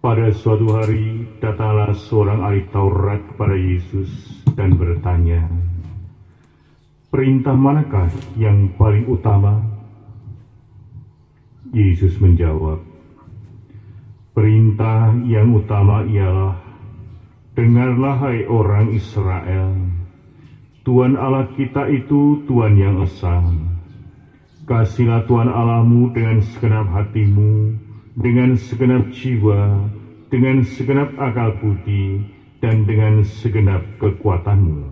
Pada suatu hari, datanglah seorang ahli Taurat kepada Yesus dan bertanya, "Perintah manakah yang paling utama?" Yesus menjawab, "Perintah yang utama ialah, dengarlah hai orang Israel, Tuhan Allah kita itu Tuhan yang esa. Kasihilah Tuhan Allahmu dengan segenap hatimu, dengan segenap jiwa, dengan segenap akal budi, dan dengan segenap kekuatanmu.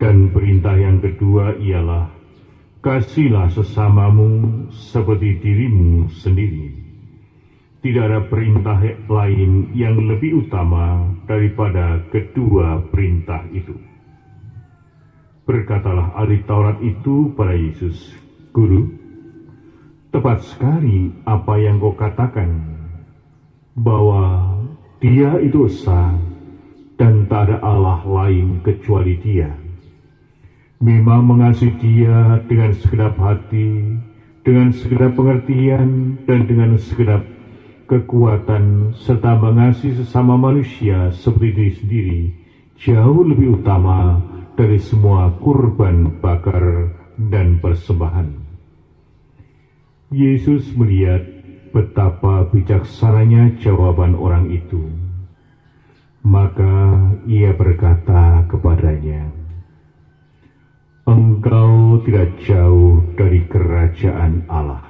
Dan perintah yang kedua ialah, kasihilah sesamamu seperti dirimu sendiri. Tidak ada perintah lain yang lebih utama daripada kedua perintah itu." Berkatalah ahli Taurat itu pada Yesus, "Guru, tepat sekali apa yang kau katakan, bahwa Dia itu esa dan tak ada Allah lain kecuali Dia. Memang mengasihi Dia dengan segenap hati, dengan segenap pengertian, dan dengan segenap kekuatan, serta mengasihi sesama manusia seperti diri sendiri, jauh lebih utama dari semua kurban bakar dan persembahan." Yesus melihat betapa bijaksananya jawaban orang itu. Maka ia berkata kepadanya, "Engkau tidak jauh dari kerajaan Allah."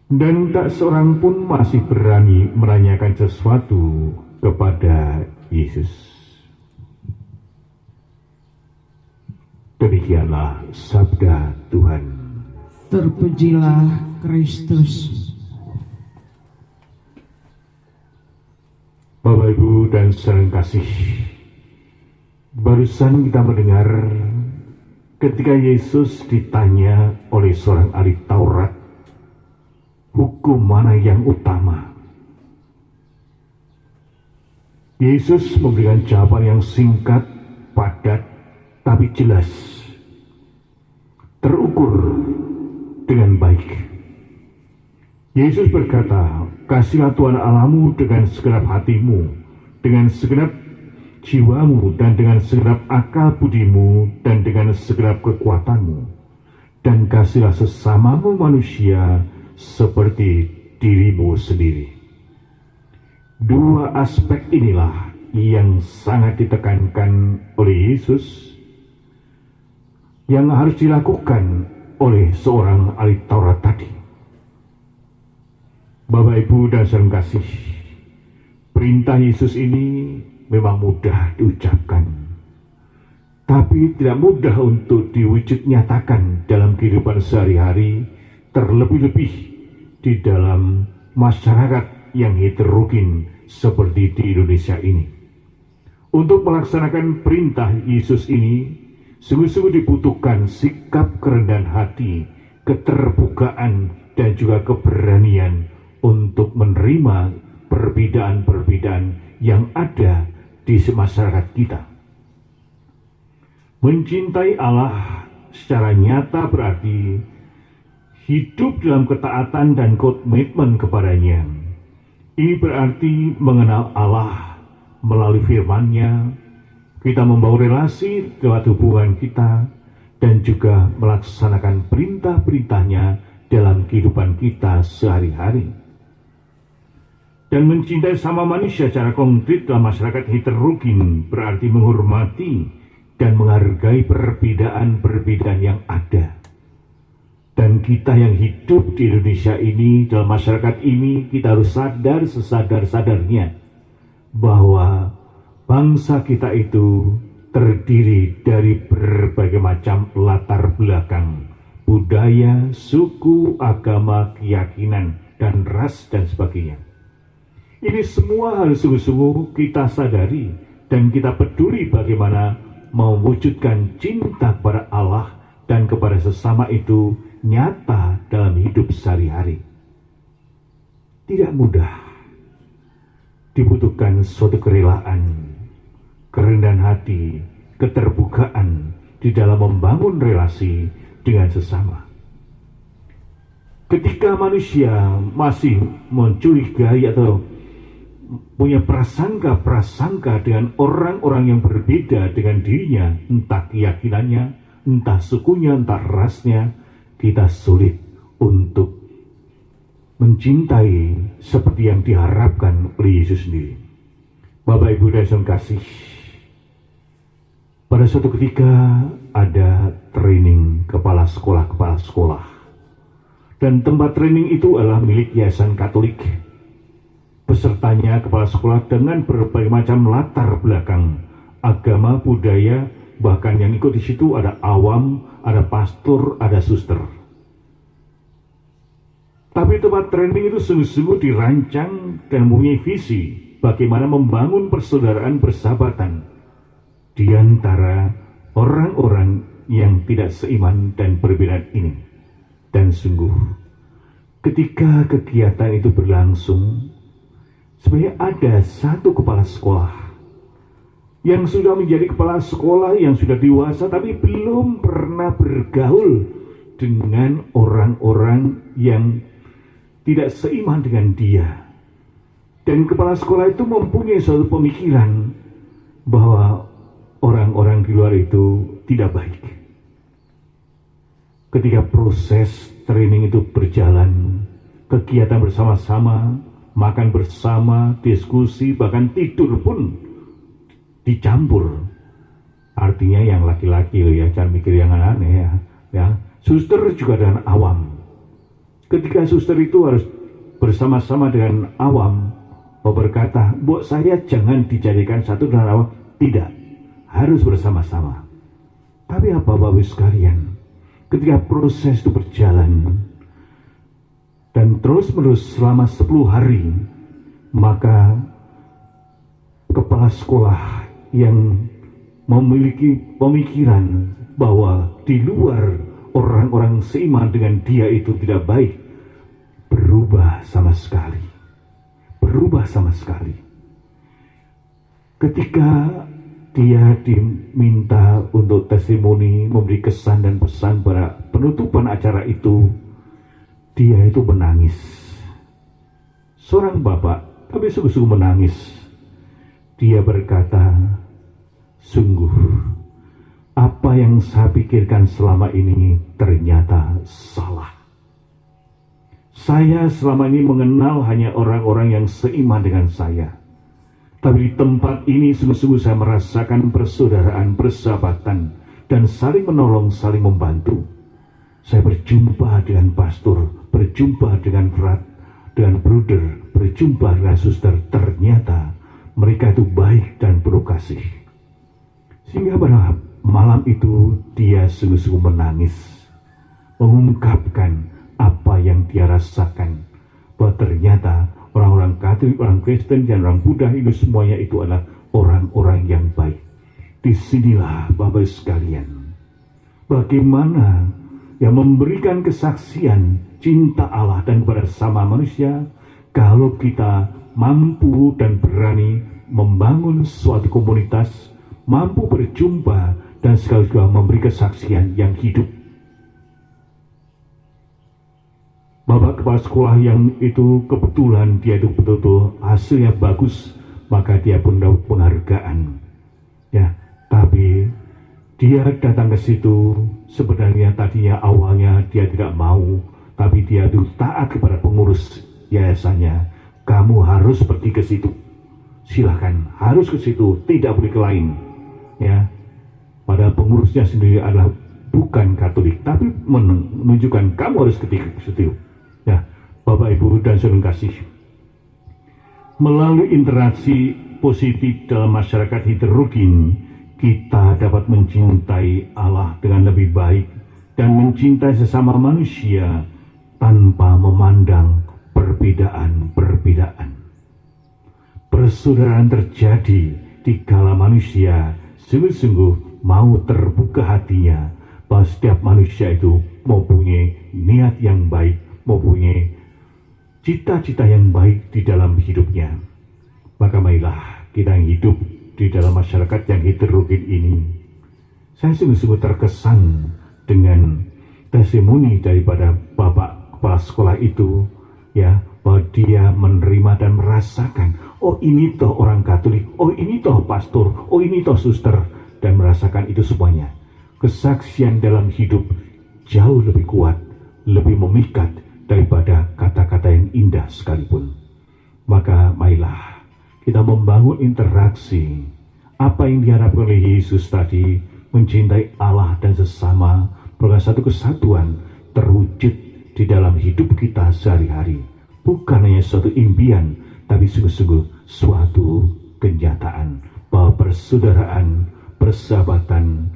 Dan tak seorang pun masih berani menanyakan sesuatu kepada Yesus. Demikianlah sabda Tuhan. Terpujilah Kristus. Bapak, Ibu, dan saudara kasih, barusan kita mendengar ketika Yesus ditanya oleh seorang ahli Taurat, hukum mana yang utama? Yesus memberikan jawaban yang singkat, padat, tapi jelas, terukur dengan baik. Yesus berkata, "Kasihilah Tuhan Allahmu dengan segenap hatimu, dengan segenap jiwamu, dan dengan segenap akal budimu, dan dengan segenap kekuatanmu. Dan kasihilah sesamamu manusia seperti dirimu sendiri." Dua aspek inilah yang sangat ditekankan oleh Yesus, yang harus dilakukan oleh seorang ahli Taurat tadi. Bapak, Ibu, dan saudara kasih, perintah Yesus ini memang mudah diucapkan, tapi tidak mudah untuk diwujud nyatakan dalam kehidupan sehari-hari, terlebih-lebih di dalam masyarakat yang heterogen seperti di Indonesia ini. Untuk melaksanakan perintah Yesus ini, sungguh-sungguh dibutuhkan sikap kerendahan hati, keterbukaan, dan juga keberanian untuk menerima perbedaan-perbedaan yang ada di masyarakat kita. Mencintai Allah secara nyata berarti hidup dalam ketaatan dan komitmen kepadanya. Ini berarti mengenal Allah melalui firman-Nya, kita membangun relasi lewat hubungan kita, dan juga melaksanakan perintah-perintahnya dalam kehidupan kita sehari-hari. Dan mencintai sama manusia secara konkret dalam masyarakat heterogen berarti menghormati dan menghargai perbedaan-perbedaan yang ada. Dan kita yang hidup di Indonesia ini, dalam masyarakat ini, kita harus sadar sesadar-sadarnya bahwa bangsa kita itu terdiri dari berbagai macam latar belakang, budaya, suku, agama, keyakinan, dan ras, dan sebagainya. Ini semua harus sungguh-sungguh kita sadari dan kita peduli bagaimana mewujudkan cinta kepada Allah dan kepada sesama itu nyata dalam hidup sehari-hari. Tidak mudah, dibutuhkan suatu kerelaan, kerendahan hati, keterbukaan di dalam membangun relasi dengan sesama. Ketika manusia masih mencurigai atau punya prasangka-prasangka dengan orang-orang yang berbeda dengan dirinya, entah keyakinannya, entah sukunya, entah rasnya, kita sulit untuk mencintai seperti yang diharapkan oleh Yesus sendiri. Bapak Ibu dan kasih, pada suatu ketika ada training kepala sekolah, dan tempat training itu adalah milik Yayasan Katolik. Pesertanya kepala sekolah dengan berbagai macam latar belakang agama, budaya, bahkan yang ikut di situ ada awam, ada pastor, ada suster. Tapi tempat training itu sungguh-sungguh dirancang dan mempunyai visi bagaimana membangun persaudaraan persahabatan di antara orang-orang yang tidak seiman dan berbeda ini. Dan sungguh, ketika kegiatan itu berlangsung, sebenarnya ada satu kepala sekolah yang sudah menjadi kepala sekolah yang sudah dewasa, tapi belum pernah bergaul dengan orang-orang yang tidak seiman dengan dia. Dan kepala sekolah itu mempunyai suatu pemikiran bahwa orang-orang di luar itu tidak baik. Ketika proses training itu berjalan, kegiatan bersama-sama, makan bersama, diskusi, bahkan tidur pun dicampur. Artinya yang laki-laki ya, jangan mikir yang aneh ya. Suster juga dengan awam. Ketika suster itu harus bersama-sama dengan awam, berkata, "Bu, saya jangan dijadikan satu dengan awam." Tidak, harus bersama-sama. Tapi apa Bapak sekalian, ketika proses itu berjalan dan terus-menerus selama 10 hari, maka kepala sekolah yang memiliki pemikiran bahwa di luar orang-orang seiman dengan dia itu tidak baik, berubah sama sekali. Ketika dia diminta untuk testimoni, memberi kesan dan pesan pada penutupan acara itu, dia itu menangis. Seorang bapak, tapi sungguh-sungguh menangis. Dia berkata, "Sungguh, apa yang saya pikirkan selama ini ternyata salah. Saya selama ini mengenal hanya orang-orang yang seiman dengan saya. Tapi di tempat ini sungguh-sungguh saya merasakan persaudaraan, persahabatan, dan saling menolong, saling membantu. Saya berjumpa dengan pastor, berjumpa dengan brother, berjumpa dengan suster. Ternyata mereka itu baik dan penuh kasih." Sehingga pada malam itu dia sungguh-sungguh menangis, mengungkapkan apa yang dia rasakan, bahwa ternyata orang-orang Katolik, orang Kristen, dan orang Buddha itu semuanya itu adalah orang-orang yang baik. Disinilah Bapak sekalian, bagaimana yang memberikan kesaksian cinta Allah dan kepada sama manusia, kalau kita mampu dan berani membangun suatu komunitas, mampu berjumpa dan sekaligus memberi kesaksian yang hidup. Bapak kepala sekolah yang itu kebetulan dia itu betul-betul hasilnya bagus, maka dia pun dapat penghargaan. Ya, tapi dia datang ke situ sebenarnya tadinya awalnya dia tidak mau, tapi dia itu taat kepada pengurus yayasannya. "Kamu harus pergi ke situ. Silakan, harus ke situ, tidak boleh ke lain." Ya, padahal pengurusnya sendiri adalah bukan Katolik, tapi menunjukkan kamu harus ke situ. Ya, Bapak Ibu dan saudara kasih, melalui interaksi positif dalam masyarakat heterogen, kita dapat mencintai Allah dengan lebih baik dan mencintai sesama manusia tanpa memandang perbedaan-perbedaan. Persaudaraan terjadi dikala manusia sungguh-sungguh mau terbuka hatinya, bahwa setiap manusia itu mempunyai niat yang baik, mempunyai cita-cita yang baik di dalam hidupnya. Maka marilah kita yang hidup di dalam masyarakat yang heterogen ini. Saya sungguh-sungguh terkesan dengan testimoni daripada Bapak kepala sekolah itu, ya, bahwa dia menerima dan merasakan, oh ini toh orang Katolik, oh ini toh pastor, oh ini toh suster, dan merasakan itu semuanya. Kesaksian dalam hidup jauh lebih kuat, lebih memikat daripada kata-kata yang indah sekalipun. Maka marilah kita membangun interaksi apa yang diharapkan oleh Yesus tadi, mencintai Allah dan sesama, berkat satu kesatuan terwujud di dalam hidup kita sehari-hari. Bukan hanya suatu impian, tapi sungguh-sungguh suatu kenyataan bahwa persaudaraan, persahabatan,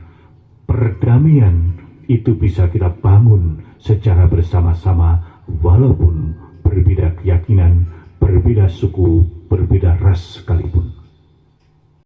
perdamaian itu bisa kita bangun secara bersama-sama walaupun berbeda keyakinan, berbeda suku, berbeda ras sekalipun.